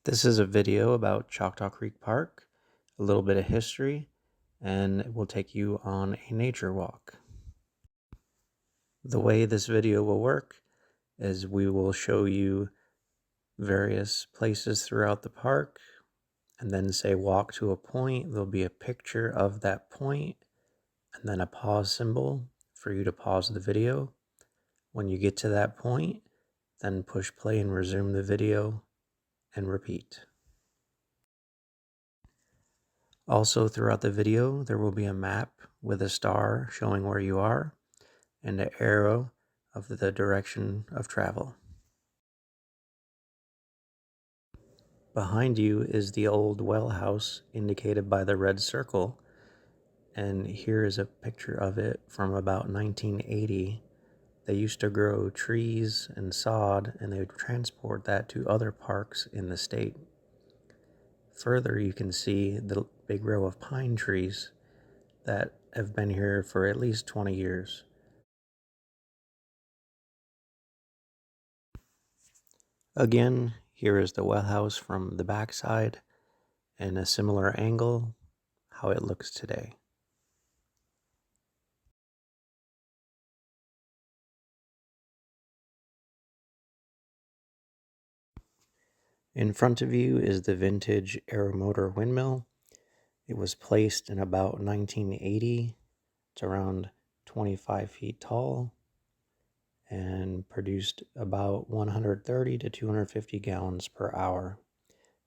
This is a video about Choctaw Creek Park, a little bit of history, and it will take you on a nature walk. The way this video will work is we will show you various places throughout the park and then say walk to a point. There'll be a picture of that point and then a pause symbol for you to pause the video. When you get to that point, then push play and resume the video and repeat. Also, throughout the video, there will be a map with a star showing where you are and an arrow of the direction of travel. Behind you is the old well house indicated by the red circle, and here is a picture of it from about 1980. They used to grow trees and sod, and they would transport that to other parks in the state. Further, you can see the big row of pine trees that have been here for at least 20 years. Again, here is the well house from the backside and a similar angle, how it looks today. In front of you is the vintage aeromotor windmill. It was placed in about 1980. It's around 25 feet tall and produced about 130 to 250 gallons per hour.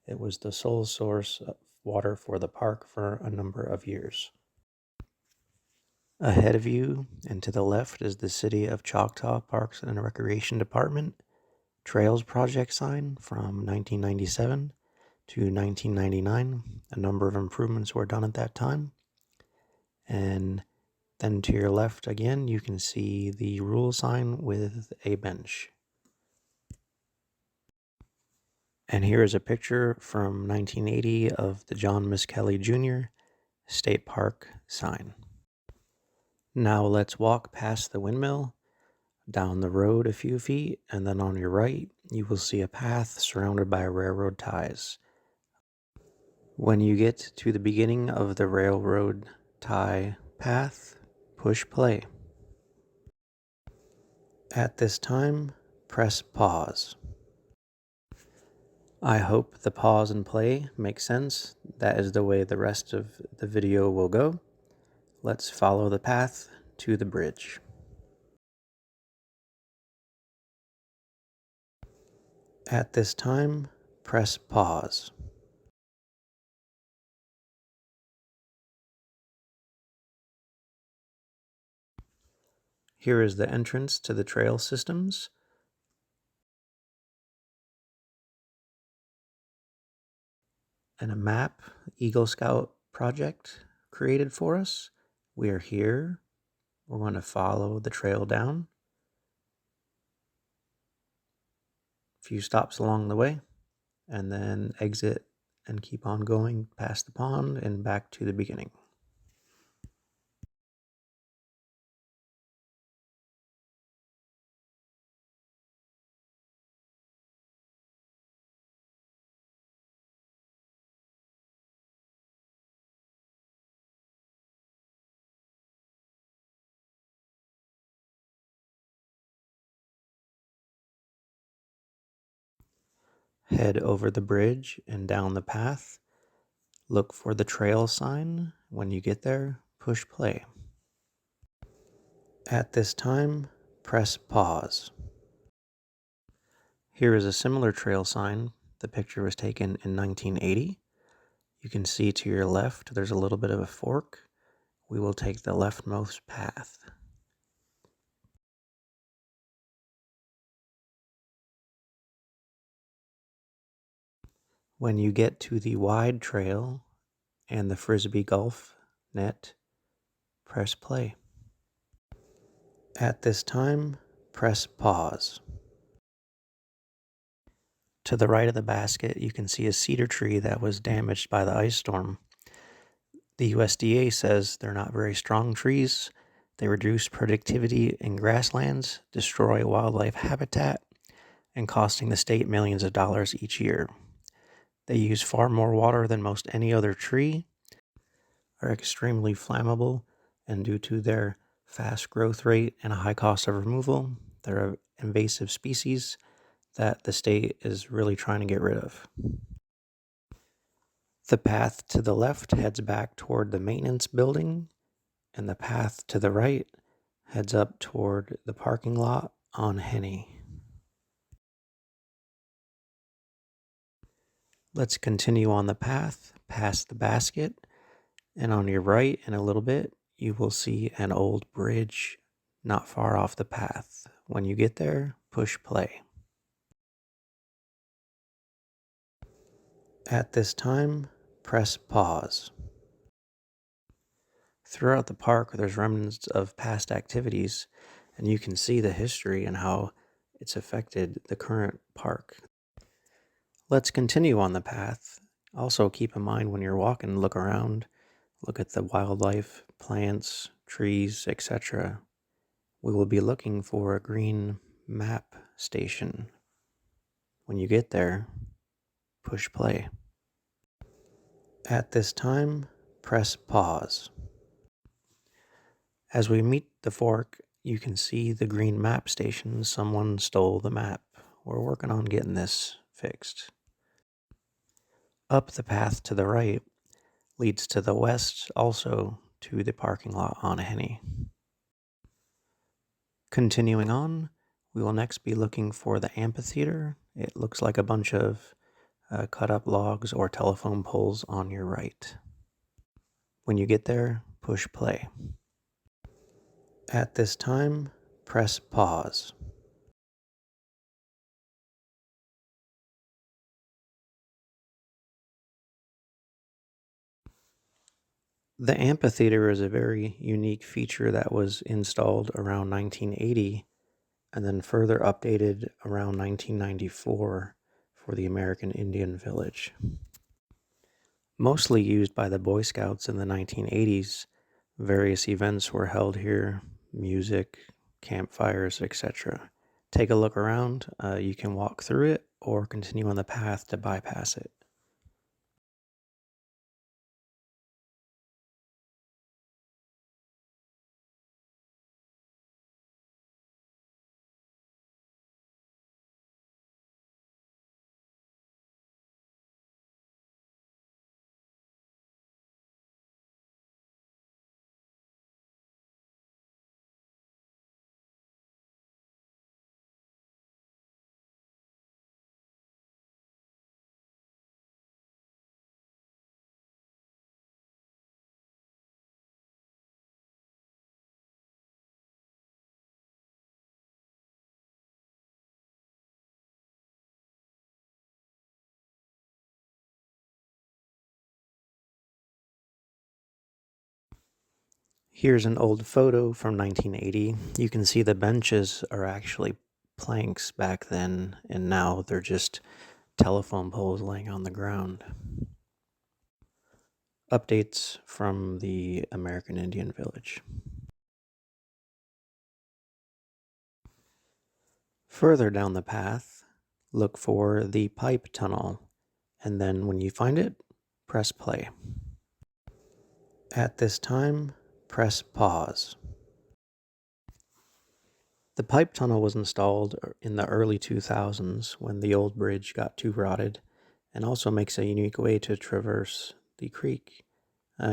It was the sole source of water for the park for a number of years. Ahead of you and to the left is the City of Choctaw Parks and Recreation Department Trails Project sign from 1997 to 1999. A number of improvements were done at that time. And then to your left again, you can see the rule sign with a bench. And here is a picture from 1980 of the John Miskelly Jr. State Park sign. Now let's walk past the windmill, down the road a few feet, and then on your right, you will see a path surrounded by railroad ties. When you get to the beginning of the railroad tie path, push play. At this time, press pause. I hope the pause and play makes sense. That is the way the rest of the video will go. Let's follow the path to the bridge. At this time, press pause. Here is the entrance to the trail systems. And a map Eagle Scout project created for us. We are here. We're going to follow the trail down. A few stops along the way, and then exit and keep on going past the pond and back to the beginning. Head over the bridge and down the path. Look for the trail sign. When you get there, push play. At this time, press pause. Here is a similar trail sign. The picture was taken in 1980. You can see to your left there's a little bit of a fork. We will take the leftmost path. When you get to the wide trail and the Frisbee golf net, press play. At this time, press pause. To the right of the basket, you can see a cedar tree that was damaged by the ice storm. The USDA says they're not very strong trees. They reduce productivity in grasslands, destroy wildlife habitat, and costing the state millions of dollars each year. They use far more water than most any other tree, are extremely flammable, and due to their fast growth rate and a high cost of removal, they're an invasive species that the state is really trying to get rid of. The path to the left heads back toward the maintenance building, and the path to the right heads up toward the parking lot on Henny. Let's continue on the path past the basket, and on your right in a little bit, you will see an old bridge not far off the path. When you get there, push play. At this time, press pause. Throughout the park, there's remnants of past activities, and you can see the history and how it's affected the current park. Let's continue on the path. Also, keep in mind when you're walking, look around, look at the wildlife, plants, trees, etc. We will be looking for a green map station. When you get there, push play. At this time, press pause. As we meet the fork, you can see the green map station. Someone stole the map. We're working on getting this fixed. Up the path to the right leads to the west, also to the parking lot on Henny. Continuing on, we will next be looking for the amphitheater. It looks like a bunch of cut up logs or telephone poles on your right. When you get there, push play. At this time, press pause. The amphitheater is a very unique feature that was installed around 1980 and then further updated around 1994 for the American Indian Village. Mostly used by the Boy Scouts in the 1980s, various events were held here, music, campfires, etc. Take a look around. You can walk through it or continue on the path to bypass it. Here's an old photo from 1980. You can see the benches are actually planks back then, and now they're just telephone poles laying on the ground. Updates from the American Indian Village. Further down the path, look for the pipe tunnel, and then when you find it, press play. At this time, press pause. The pipe tunnel was installed in the early 2000s when the old bridge got too rotted, and also makes a unique way to traverse the creek.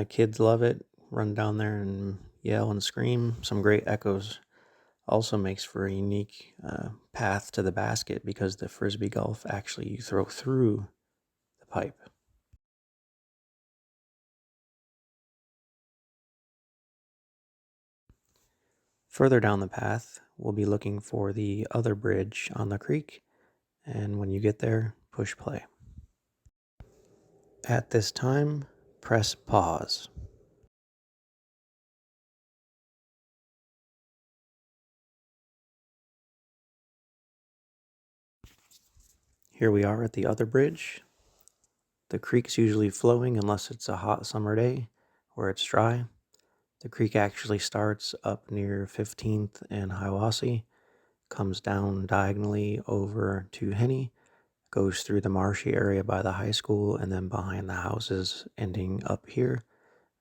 Kids love it, run down there and yell and scream. Some great echoes. Also makes for a unique path to the basket because the frisbee golf actually you throw through the pipe. Further down the path, we'll be looking for the other bridge on the creek, and when you get there, push play. At this time, press pause. Here we are at the other bridge. The creek's usually flowing unless it's a hot summer day where it's dry. The creek actually starts up near 15th and Hiwassee, comes down diagonally over to Henny, Goes through the marshy area by the high school and then behind the houses, ending up here,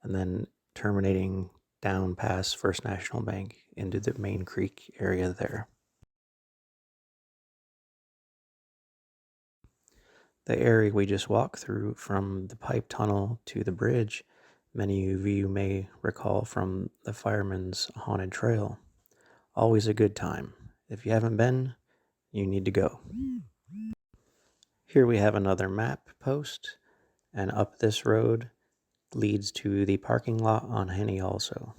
and then terminating down past First National Bank into the main creek area there. The area we just walked through from the pipe tunnel to the bridge, many of you may recall from the Fireman's Haunted Trail. Always a good time. If you haven't been, you need to go. Here we have another map post, and up this road leads to the parking lot on Henny also.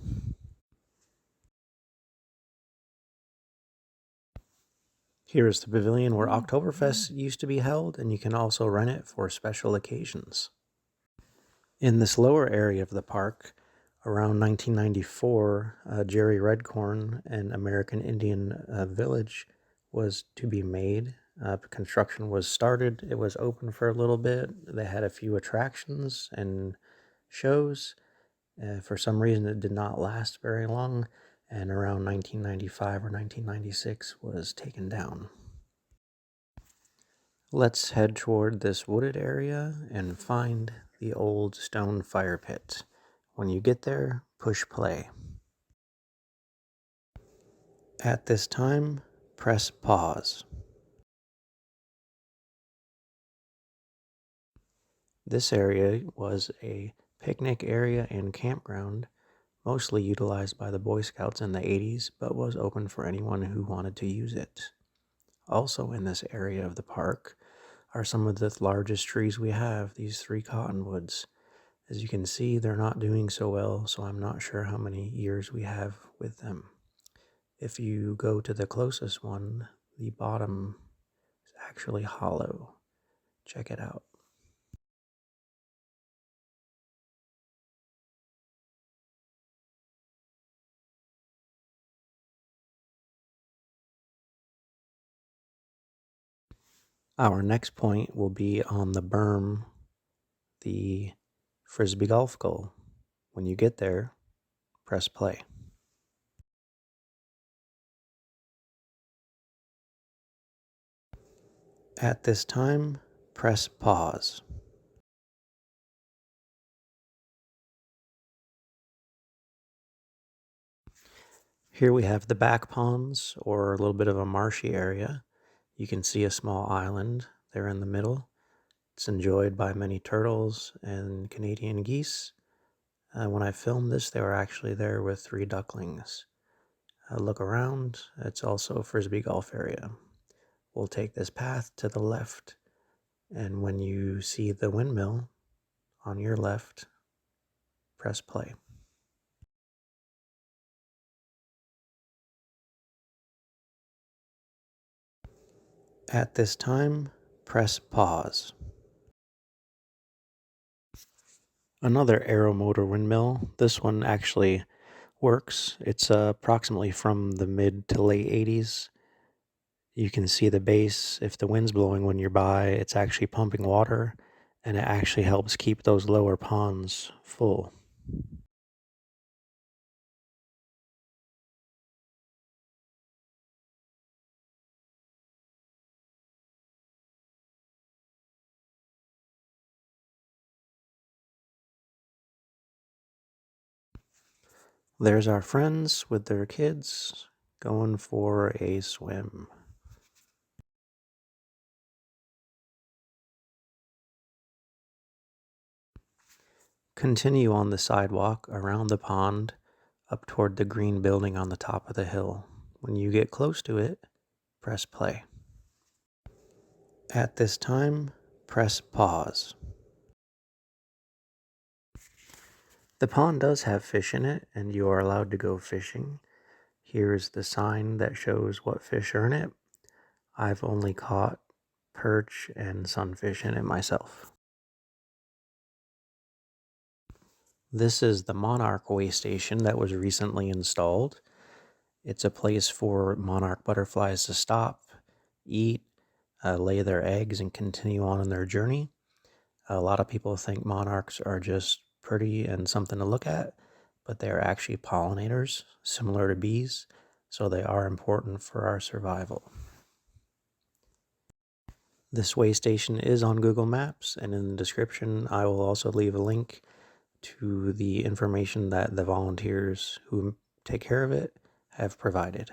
Here is the pavilion where Oktoberfest used to be held, and you can also rent it for special occasions. In this lower area of the park, around 1994, Jerry Redcorn, an American Indian village, was to be made. Construction was started. It was open for a little bit. They had a few attractions and shows. For some reason, it did not last very long, and around 1995 or 1996 was taken down. Let's head toward this wooded area and find the old stone fire pit. When you get there, push play. At this time, press pause. This area was a picnic area and campground, mostly utilized by the Boy Scouts in the 80s, but was open for anyone who wanted to use it. Also in this area of the park are some of the largest trees we have, these 3 cottonwoods. As you can see, they're not doing so well, so I'm not sure how many years we have with them. If you go to the closest one, the bottom is actually hollow. Check it out. Our next point will be on the berm, the Frisbee golf goal. When you get there, press play. At this time, press pause. Here we have the back ponds, or a little bit of a marshy area. You can see a small island there in the middle. It's enjoyed by many turtles and Canadian geese. When I filmed this, they were actually there with 3 ducklings. Look around, it's also a Frisbee golf area. We'll take this path to the left, and when you see the windmill on your left, press play. At this time, press pause. Another aeromotor windmill. This one actually works. It's approximately from the mid to late 80s. You can see the base. If the wind's blowing when you're by, it's actually pumping water, and it actually helps keep those lower ponds full. There's our friends with their kids going for a swim. Continue on the sidewalk around the pond up toward the green building on the top of the hill. When you get close to it, press play. At this time, press pause. The pond does have fish in it, and you are allowed to go fishing. Here is the sign that shows what fish are in it. I've only caught perch and sunfish in it myself. This is the Monarch way station that was recently installed. It's a place for monarch butterflies to stop, eat, lay their eggs, and continue on in their journey. A lot of people think monarchs are just pretty and something to look at, but they are actually pollinators, similar to bees, so they are important for our survival. This way station is on Google Maps, and in the description I will also leave a link to the information that the volunteers who take care of it have provided.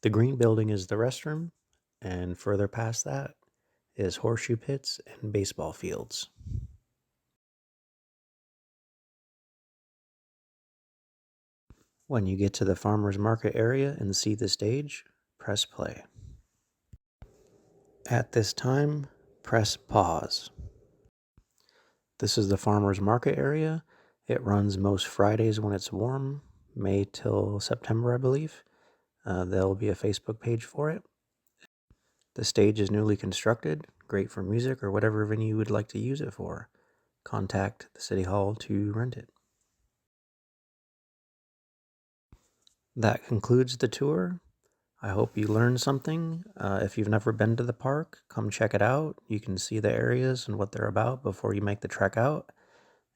The green building is the restroom, and further past that is horseshoe pits and baseball fields. When you get to the farmer's market area and see the stage, press play. At this time, press pause. This is the farmer's market area. It runs most Fridays when it's warm, May till September, I believe. There'll be a Facebook page for it. The stage is newly constructed, great for music or whatever venue you would like to use it for. Contact the City Hall to rent it. That concludes the tour. I hope you learned something. If you've never been to the park, come check it out. You can see the areas and what they're about before you make the trek out.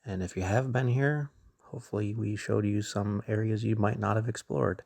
And if you have been here, hopefully we showed you some areas you might not have explored.